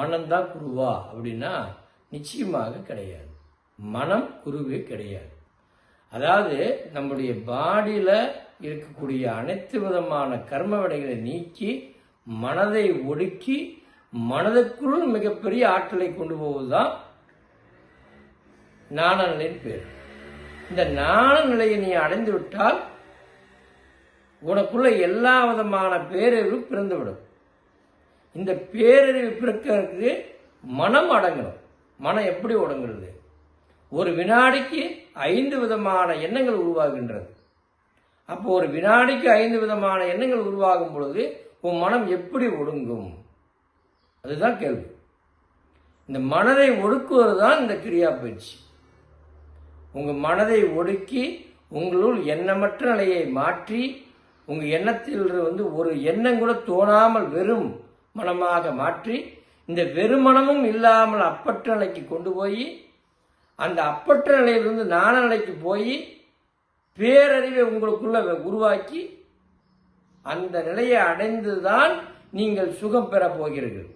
மனம்தான் குருவா அப்படின்னா நிச்சயமாக கிடையாது. மனம் குருவே கிடையாது. அதாவது நம்முடைய பாடியில இருக்கக்கூடிய அனைத்து விதமான கர்ம விடைகளை நீக்கி மனதை ஒடுக்கி மனதுக்குள் மிகப்பெரிய ஆற்றலை கொண்டு போவதுதான் ஞான நிலையின் பேர். இந்த ஞான நிலையை நீ அடைந்து விட்டால் உனக்குள்ள எல்லா விதமான பேரறிவு பிறந்துவிடும். இந்த பேரறிவு பிறக்கிறதுக்கு மனம் அடங்கணும். மனம் எப்படி அடங்குறது? ஒரு வினாடிக்கு 5 விதமான எண்ணங்கள் உருவாகின்றது. அப்போ ஒரு வினாடிக்கு 5 விதமான எண்ணங்கள் உருவாகும் பொழுது உன் மனம் எப்படி ஒடுங்கும்? அதுதான் கேள்வி. இந்த மனதை ஒடுக்குவது தான் இந்த கிரியா பயிற்சி. உங்க மனதை ஒடுக்கி உங்களுள் எண்ணமற்ற நிலையை மாற்றி உங்க எண்ணத்தில் ஒரு எண்ணம் கூட தோணாமல் வெறும் மனமாக மாற்றி இந்த வெறுமனமும் இல்லாமல் அப்பற்ற நிலைக்கு கொண்டு போய் அந்த அப்பற்ற நிலையிலிருந்து ஞான நிலைக்கு போய் பேரறிவை உங்களுக்குள்ள உருவாக்கி அந்த நிலையை அடைந்துதான் நீங்கள் சுகம் பெற போகிறீர்கள்.